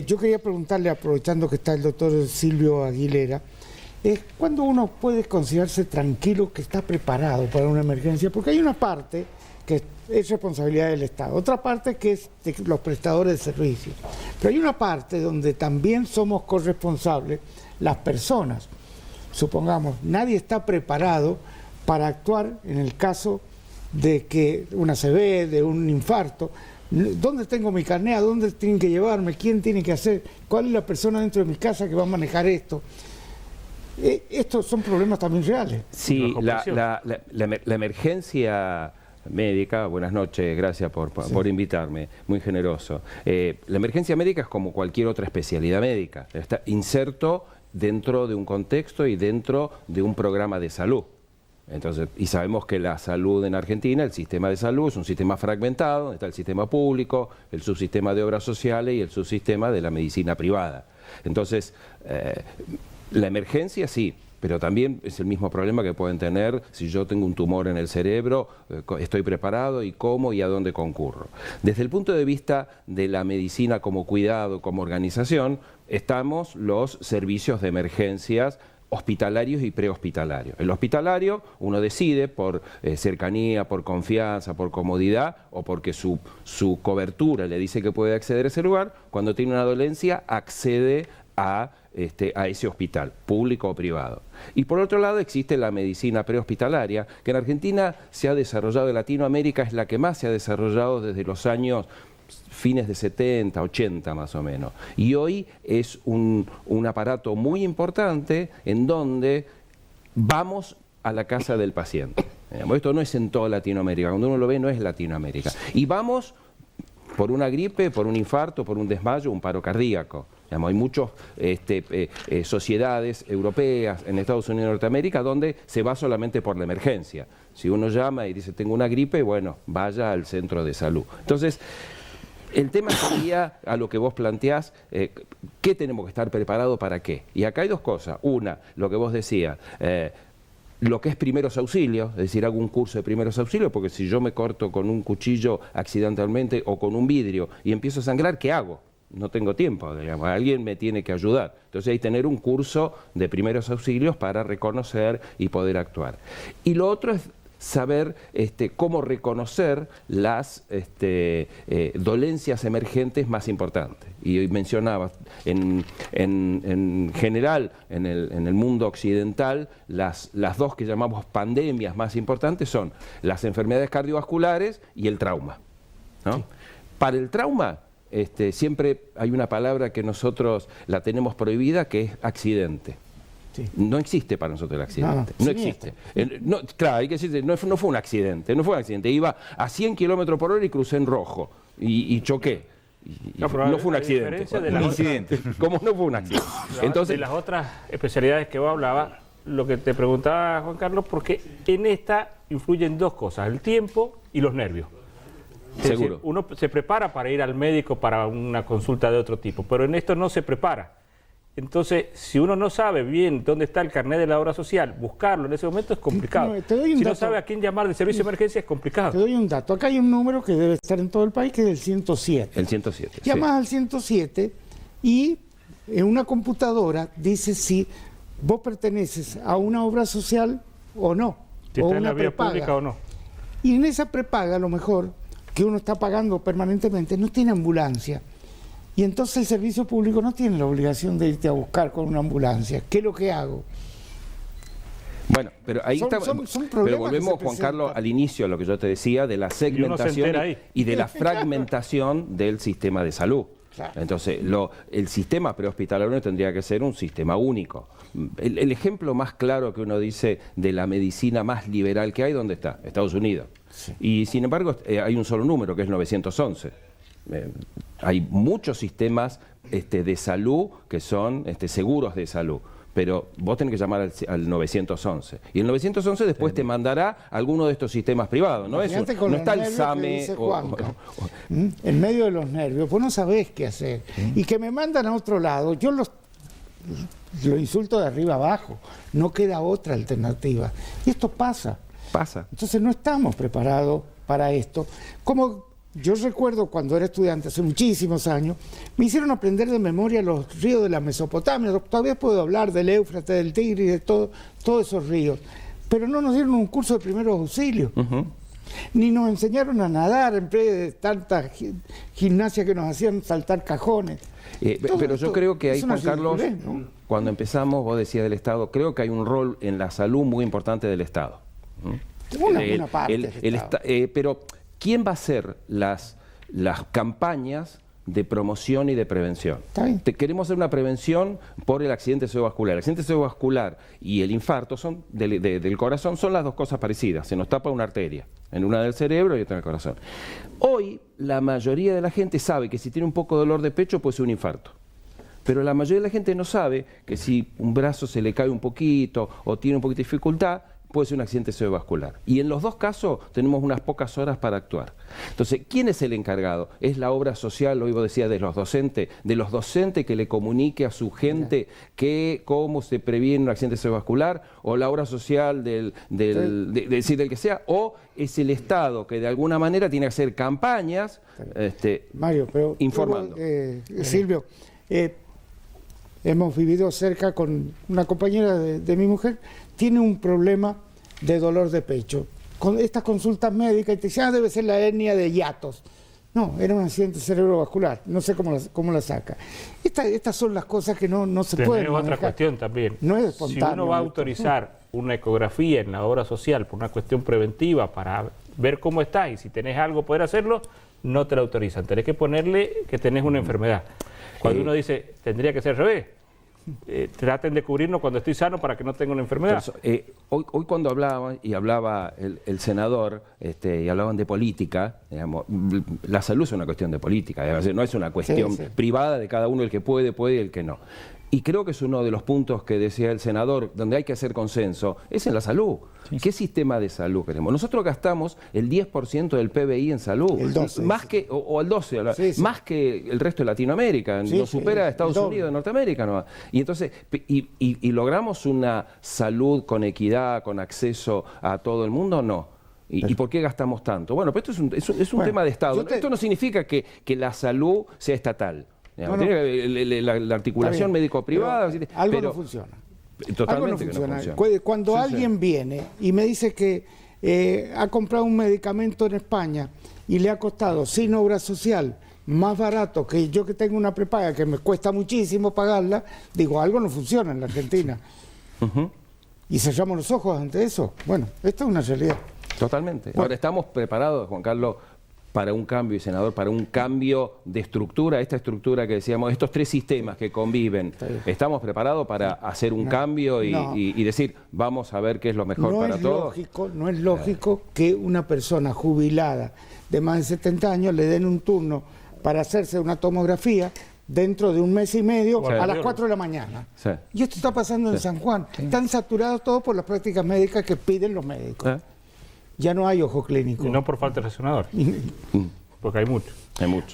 Yo quería preguntarle, aprovechando que está el doctor Silvio Aguilera, ¿cuándo uno puede considerarse tranquilo que está preparado para una emergencia? Porque hay una parte que es responsabilidad del Estado, otra parte que es de los prestadores de servicios, pero hay una parte donde también somos corresponsables las personas. Supongamos, nadie está preparado para actuar en el caso de que una ACV, de un infarto. ¿Dónde tengo mi carnet? ¿A dónde tienen que llevarme? ¿Quién tiene que hacer? ¿Cuál es la persona dentro de mi casa que va a manejar esto? Estos son problemas también reales. Sí, la emergencia médica, buenas noches, gracias por invitarme, muy generoso. La emergencia médica es como cualquier otra especialidad médica, está inserto dentro de un contexto y dentro de un programa de salud. Entonces, y sabemos que la salud en Argentina, el sistema de salud es un sistema fragmentado, está el sistema público, el subsistema de obras sociales y el subsistema de la medicina privada. Entonces, la emergencia sí, pero también es el mismo problema que pueden tener si yo tengo un tumor en el cerebro, estoy preparado y cómo y a dónde concurro. Desde el punto de vista de la medicina como cuidado, como organización, estamos los servicios de emergencias hospitalarios y prehospitalarios. El hospitalario uno decide por cercanía, por confianza, por comodidad o porque su cobertura le dice que puede acceder a ese lugar. Cuando tiene una dolencia accede a ese hospital, público o privado. Y por otro lado existe la medicina prehospitalaria, que en Argentina se ha desarrollado, en Latinoamérica es la que más se ha desarrollado desde los años fines de 70, 80 más o menos. Y hoy es un aparato muy importante en donde vamos a la casa del paciente. Esto no es en toda Latinoamérica, cuando uno lo ve no es Latinoamérica. Y vamos por una gripe, por un infarto, por un desmayo, un paro cardíaco. Hay muchas sociedades europeas en Estados Unidos y Norteamérica donde se va solamente por la emergencia. Si uno llama y dice tengo una gripe, bueno, vaya al centro de salud. Entonces, el tema sería, a lo que vos planteás, ¿qué tenemos que estar preparados para qué? Y acá hay dos cosas. Una, lo que vos decías, lo que es primeros auxilios, es decir, hago un curso de primeros auxilios, porque si yo me corto con un cuchillo accidentalmente o con un vidrio y empiezo a sangrar, ¿qué hago? No tengo tiempo, digamos, alguien me tiene que ayudar. Entonces hay que tener un curso de primeros auxilios para reconocer y poder actuar. Y lo otro es saber cómo reconocer las dolencias emergentes más importantes. Y mencionaba, en general, en el mundo occidental, las dos que llamamos pandemias más importantes son las enfermedades cardiovasculares y el trauma, ¿no? Sí. Para el trauma, siempre hay una palabra que nosotros la tenemos prohibida, que es accidente. Sí. No existe para nosotros el accidente, no existe. Claro, hay que decir, no fue un accidente, Iba a 100 km por hora y crucé en rojo y choqué. No fue un accidente. ¿Cómo no fue un accidente? Entonces, de las otras especialidades que vos hablabas, lo que te preguntaba Juan Carlos, porque en esta influyen dos cosas, el tiempo y los nervios. Seguro. Decir, uno se prepara para ir al médico para una consulta de otro tipo, pero en esto no se prepara. Entonces, si uno no sabe bien dónde está el carnet de la obra social, buscarlo en ese momento es complicado. Si no sabe a quién llamar de servicio de emergencia es complicado. Te doy un dato. Acá hay un número que debe estar en todo el país, que es el 107. El 107. Llamas al 107 y en una computadora dice si vos perteneces a una obra social o no. Si está en la vía pública o no. Y en esa prepaga, a lo mejor, que uno está pagando permanentemente, no tiene ambulancia. Y entonces el servicio público no tiene la obligación de irte a buscar con una ambulancia. ¿Qué es lo que hago? Bueno, pero ahí pero volvemos, Juan Carlos, al inicio, a lo que yo te decía, de la segmentación y de la fragmentación del sistema de salud. Claro. Entonces, el sistema prehospitalario tendría que ser un sistema único. El ejemplo más claro que uno dice de la medicina más liberal que hay, ¿dónde está? Estados Unidos. Sí. Y sin embargo, hay un solo número, que es 911. Hay muchos sistemas de salud que son seguros de salud, pero vos tenés que llamar al 911. Y el 911 después te mandará a alguno de estos sistemas privados. No está el SAME. En medio de los nervios, vos no sabés qué hacer. Y que me mandan a otro lado, yo lo insulto de arriba abajo. No queda otra alternativa. Y esto pasa. Pasa. Entonces no estamos preparados para esto. Como Yo recuerdo cuando era estudiante, hace muchísimos años, me hicieron aprender de memoria los ríos de la Mesopotamia. Todavía puedo hablar del Éufrates, del Tigris, de todos esos ríos. Pero no nos dieron un curso de primeros auxilios. Ni nos enseñaron a nadar en vez de tanta gimnasia que nos hacían saltar cajones. Pero yo creo que ahí, Juan Carlos, ¿no? Cuando empezamos, vos decías del Estado, creo que hay un rol en la salud muy importante del Estado. Una parte. Pero, ¿quién va a hacer las campañas de promoción y de prevención? Queremos hacer una prevención por el accidente cerebrovascular. El accidente cerebrovascular y el infarto del corazón son las dos cosas parecidas. Se nos tapa una arteria, en una del cerebro y otra en el corazón. Hoy la mayoría de la gente sabe que si tiene un poco de dolor de pecho puede ser un infarto. Pero la mayoría de la gente no sabe que si un brazo se le cae un poquito o tiene un poquito de dificultad, puede ser un accidente cerebrovascular. Y en los dos casos tenemos unas pocas horas para actuar. Entonces, ¿quién es el encargado? ¿Es la obra social, lo vos decía, de los docentes que le comunique a su gente cómo se previene un accidente cerebrovascular? ¿O la obra social del que sea? ¿O es el Estado que de alguna manera tiene que hacer campañas Mario, pero informando? Silvio, hemos vivido cerca con una compañera de mi mujer, tiene un problema de dolor de pecho. Con estas consultas médicas, y te dicen, debe ser la hernia de hiatos. No, era un accidente cerebrovascular, no sé cómo la saca. Estas son las cosas que no se pueden manejar. Otra cuestión también. No es espontáneo. Si uno va a autorizar una ecografía en la obra social por una cuestión preventiva para ver cómo está y si tenés algo poder hacerlo, no te la autorizan. Tenés que ponerle que tenés una enfermedad. Cuando uno dice, tendría que ser al revés. Traten de cubrirnos cuando estoy sano para que no tenga una enfermedad. Hoy cuando hablaba el senador y hablaban de política, digamos, la salud es una cuestión de política, no es una cuestión privada de cada uno, el que puede y el que no. Y creo que es uno de los puntos que decía el senador, donde hay que hacer consenso, es en la salud. ¿Qué sistema de salud queremos? Nosotros gastamos el 10% del PBI en salud, el 12, más que, o el 12, más que el resto de Latinoamérica, nos supera a Estados Unidos, Norteamérica, ¿no? Y entonces, y logramos una salud con equidad, con acceso a todo el mundo, no. ¿Y por qué gastamos tanto? Bueno, pues esto es un tema de Estado. Esto no significa que la salud sea estatal. La articulación médico-privada. Algo no funciona. Totalmente algo no funciona. Cuando alguien viene y me dice que ha comprado un medicamento en España y le ha costado sin obra social más barato que yo, que tengo una prepaga que me cuesta muchísimo pagarla, digo, algo no funciona en la Argentina. Y cerramos los ojos ante eso. Bueno, esto es una realidad. Totalmente. Ahora, estamos preparados, Juan Carlos, para un cambio, y senador, para un cambio de estructura, esta estructura que decíamos, estos tres sistemas que conviven. ¿Estamos preparados para hacer un cambio y decir, vamos a ver qué es lo mejor para todos? No es lógico que una persona jubilada de más de 70 años le den un turno para hacerse una tomografía dentro de un mes y medio a las 4 de la mañana. Y esto está pasando en San Juan. Están saturados todos por las prácticas médicas que piden los médicos. Ya no hay ojo clínico. Y no por falta de resonador, porque hay mucho. Hay mucho.